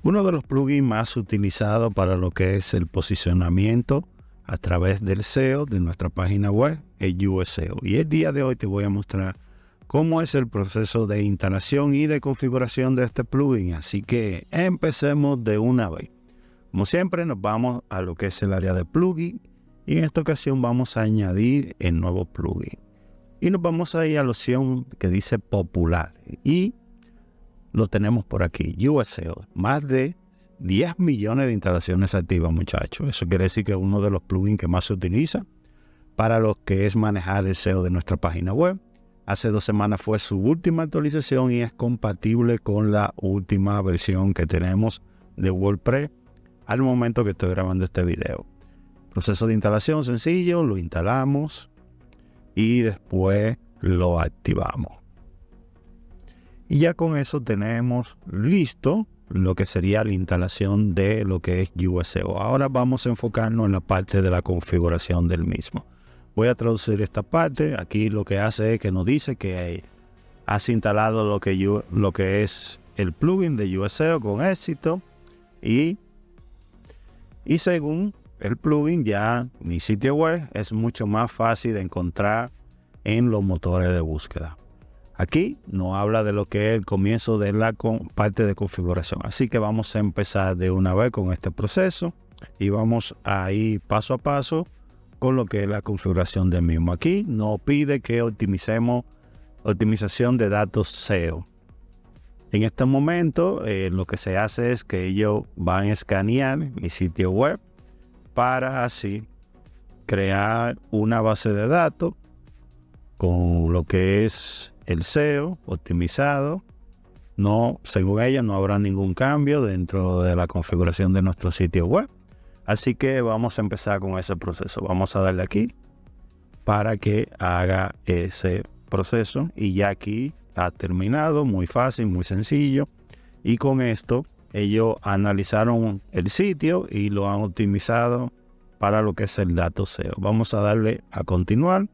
Uno de los plugins más utilizados para lo que es el posicionamiento a través del SEO de nuestra página web es YouSEO. Y el día de hoy te voy a mostrar cómo es el proceso de instalación y de configuración de este plugin. Así que empecemos de una vez. Como siempre, nos vamos a lo que es el área de plugin y en esta ocasión vamos a añadir el nuevo plugin. Y nos vamos a ir a la opción que dice popular y lo tenemos por aquí, YouSEO. Más de 10 millones de instalaciones activas, muchachos. Eso quiere decir que es uno de los plugins que más se utiliza para lo que es manejar el SEO de nuestra página web. Hace 2 semanas fue su última actualización y es compatible con la última versión que tenemos de WordPress al momento que estoy grabando este video. Proceso de instalación sencillo, lo instalamos y después lo activamos. Y ya con eso tenemos listo lo que sería la instalación de lo que es YouSEO. Ahora vamos a enfocarnos en la parte de la configuración del mismo. Voy a traducir esta parte. Aquí lo que hace es que nos dice que has instalado lo que es el plugin de YouSEO con éxito. Y según el plugin, ya mi sitio web es mucho más fácil de encontrar en los motores de búsqueda. Aquí nos habla de lo que es el comienzo de la parte de configuración. Así que vamos a empezar de una vez con este proceso y vamos a ir paso a paso con lo que es la configuración del mismo. Aquí nos pide que optimización de datos SEO. En este momento lo que se hace es que ellos van a escanear mi sitio web para así crear una base de datos con lo que es el SEO optimizado. No, según ella, no habrá ningún cambio dentro de la configuración de nuestro sitio web. Así que vamos a empezar con ese proceso. Vamos a darle aquí para que haga ese proceso. Y ya aquí ha terminado. Muy fácil, muy sencillo. Y con esto ellos analizaron el sitio y lo han optimizado para lo que es el dato SEO. Vamos a darle a continuar.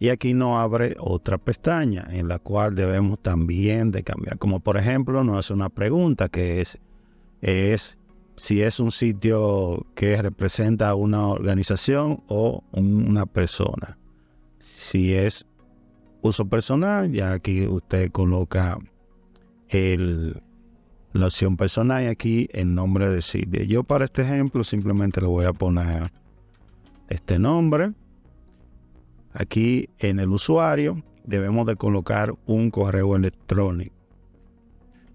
Y aquí nos abre otra pestaña en la cual debemos también de cambiar. Como por ejemplo nos hace una pregunta que es si es un sitio que representa a una organización o una persona. Si es uso personal, ya aquí usted coloca la opción personal y aquí el nombre del sitio. Yo para este ejemplo simplemente le voy a poner este nombre. Aquí en el usuario debemos de colocar un correo electrónico.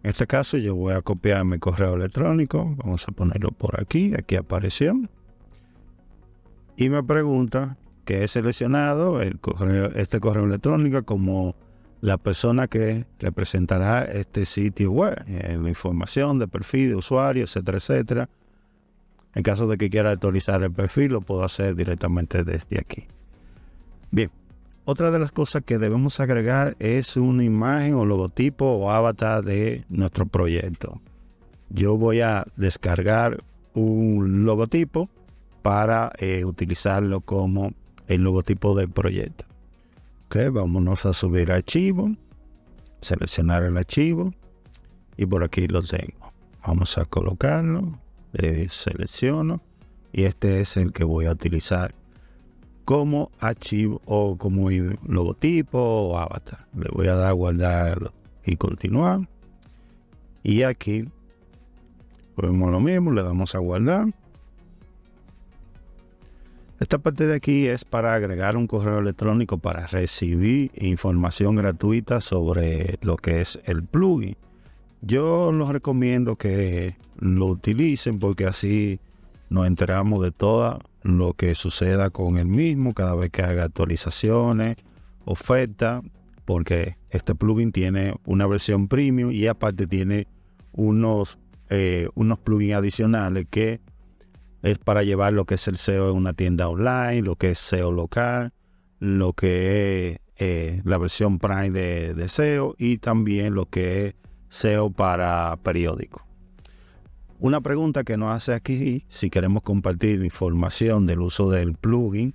En este caso yo voy a copiar mi correo electrónico. Vamos a ponerlo por aquí. Aquí apareció. Y me pregunta que he seleccionado este correo electrónico como la persona que representará este sitio web. La información de perfil de usuario, etcétera, etcétera. En caso de que quiera actualizar el perfil, lo puedo hacer directamente desde aquí. Bien, otra de las cosas que debemos agregar es una imagen o logotipo o avatar de nuestro proyecto. Yo voy a descargar un logotipo para utilizarlo como el logotipo del proyecto. Ok, vámonos a subir archivo, seleccionar el archivo y por aquí lo tengo. Vamos a colocarlo, selecciono y este es el que voy a utilizar como archivo o como logotipo o avatar. Le voy a dar a guardar y continuar. Y aquí vemos lo mismo, le damos a guardar. Esta parte de aquí es para agregar un correo electrónico para recibir información gratuita sobre lo que es el plugin. Yo les recomiendo que lo utilicen porque así nos enteramos de todo lo que suceda con el mismo cada vez que haga actualizaciones, ofertas, porque este plugin tiene una versión premium y aparte tiene unos plugins adicionales que es para llevar lo que es el SEO en una tienda online, lo que es SEO local, lo que es la versión Prime de SEO y también lo que es SEO para periódicos. Una pregunta que nos hace aquí, si queremos compartir información del uso del plugin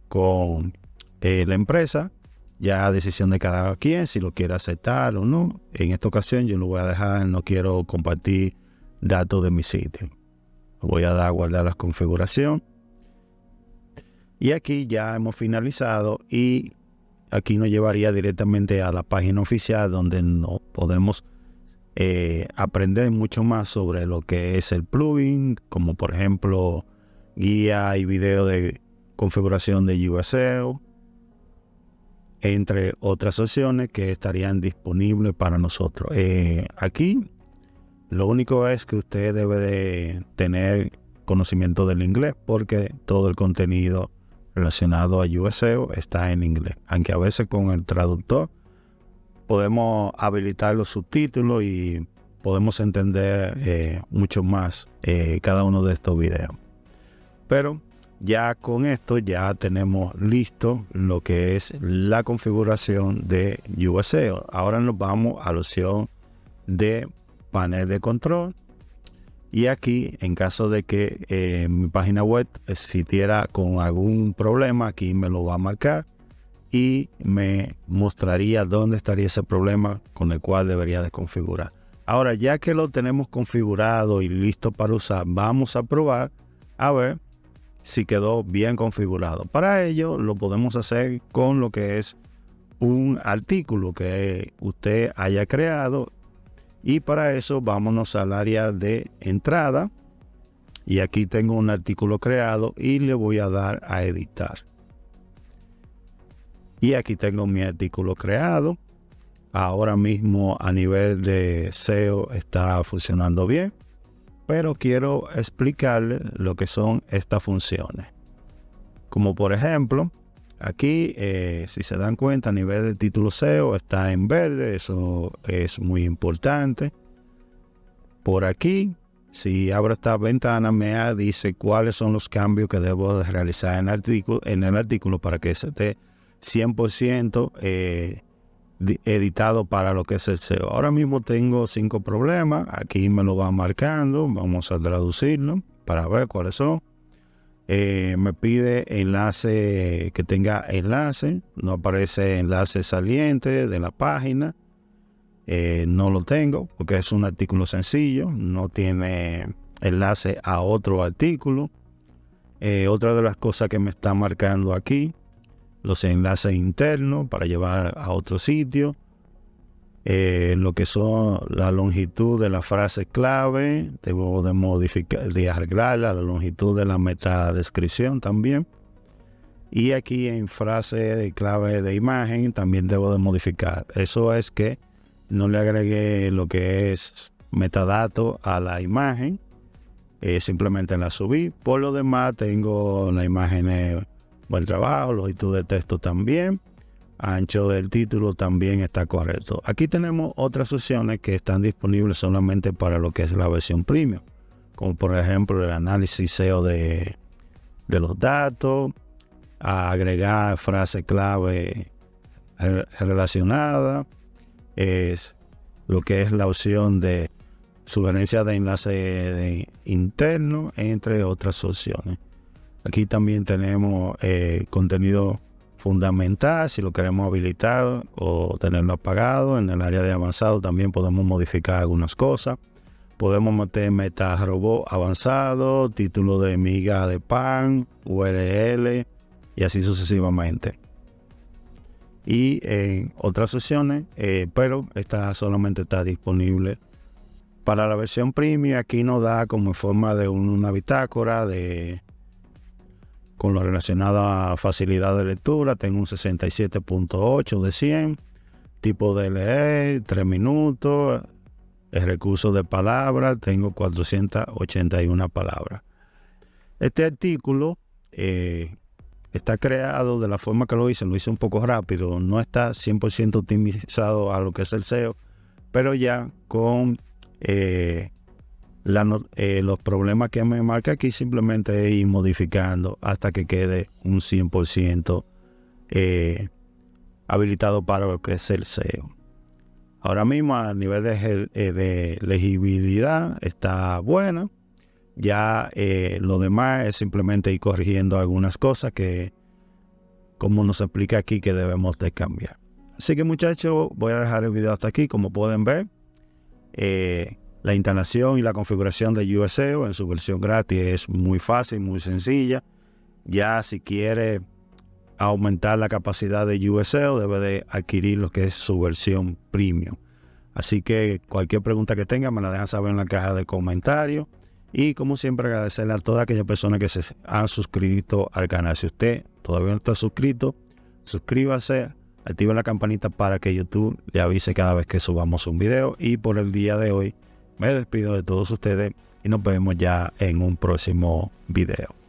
con la empresa, ya a decisión de cada quien, si lo quiere aceptar o no. En esta ocasión yo lo voy a dejar, no quiero compartir datos de mi sitio. Voy a dar a guardar la configuración. Y aquí ya hemos finalizado y aquí nos llevaría directamente a la página oficial donde nos podemos aprender mucho más sobre lo que es el plugin, como por ejemplo guía y video de configuración de USL, entre otras opciones que estarían disponibles para nosotros. Aquí lo único es que usted debe de tener conocimiento del inglés, porque todo el contenido relacionado a USL está en inglés, aunque a veces con el traductor podemos habilitar los subtítulos y podemos entender mucho más cada uno de estos videos. Pero ya con esto ya tenemos listo lo que es la configuración de USL. Ahora nos vamos a la opción de panel de control. Y aquí, en caso de que mi página web existiera con algún problema, aquí me lo va a marcar y me mostraría dónde estaría ese problema con el cual debería de configurar. Ahora, ya que lo tenemos configurado y listo para usar, vamos a probar a ver si quedó bien configurado. Para ello, lo podemos hacer con lo que es un artículo que usted haya creado. Y para eso vámonos al área de entrada. Y aquí tengo un artículo creado y le voy a dar a editar. Y aquí tengo mi artículo creado. Ahora mismo a nivel de SEO está funcionando bien. Pero quiero explicarle lo que son estas funciones. Como por ejemplo, aquí si se dan cuenta a nivel de título SEO está en verde. Eso es muy importante. Por aquí, si abro esta ventana, me dice cuáles son los cambios que debo de realizar en el artículo para que esté 100% editado para lo que es el SEO. Ahora mismo tengo 5 problemas. Aquí me lo va marcando. Vamos a traducirlo para ver cuáles son. Me pide enlace, que tenga enlace. No aparece enlace saliente de la página. No lo tengo porque es un artículo sencillo. No tiene enlace a otro artículo. Otra de las cosas que me está marcando aquí, los enlaces internos para llevar a otro sitio. Lo que son la longitud de la frase clave, debo de modificar, de arreglarla, la longitud de la metadescripción también. Y aquí en frase de clave de imagen también debo de modificar. Eso es que no le agregué lo que es metadatos a la imagen, simplemente la subí. Por lo demás tengo la imagen buen trabajo, longitud de texto también. Ancho del título también está correcto. Aquí tenemos otras opciones que están disponibles solamente para lo que es la versión premium, como por ejemplo el análisis SEO de los datos, agregar frase clave relacionada, es lo que es la opción de sugerencia de enlace interno, entre otras opciones. Aquí también tenemos contenido fundamental, si lo queremos habilitar o tenerlo apagado. En el área de avanzado también podemos modificar algunas cosas. Podemos meter MetaRobot avanzado, título de miga de pan, URL y así sucesivamente. Y en otras opciones, pero esta solamente está disponible para la versión premium. Aquí nos da como en forma de una bitácora con lo relacionado a facilidad de lectura. Tengo un 67.8 de 100. Tipo de leer, 3 minutos. El recurso de palabras, tengo 481 palabras. Este artículo está creado de la forma que lo hice un poco rápido. No está 100% optimizado a lo que es el SEO, pero ya con los problemas que me marca aquí, simplemente ir modificando hasta que quede un 100% habilitado para lo que es el SEO. Ahora mismo a nivel de legibilidad está buena. Ya lo demás es simplemente ir corrigiendo algunas cosas que, como nos explica aquí, que debemos de cambiar. Así que muchachos, voy a dejar el video hasta aquí. Como pueden ver, La instalación y la configuración de USEO en su versión gratis es muy fácil, muy sencilla. Ya si quiere aumentar la capacidad de USEO, debe de adquirir lo que es su versión premium. Así que cualquier pregunta que tenga me la dejan saber en la caja de comentarios. Y como siempre, agradecerle a todas aquellas personas que se han suscrito al canal. Si usted todavía no está suscrito, suscríbase, active la campanita para que YouTube le avise cada vez que subamos un video. Y por el día de hoy me despido de todos ustedes y nos vemos ya en un próximo video.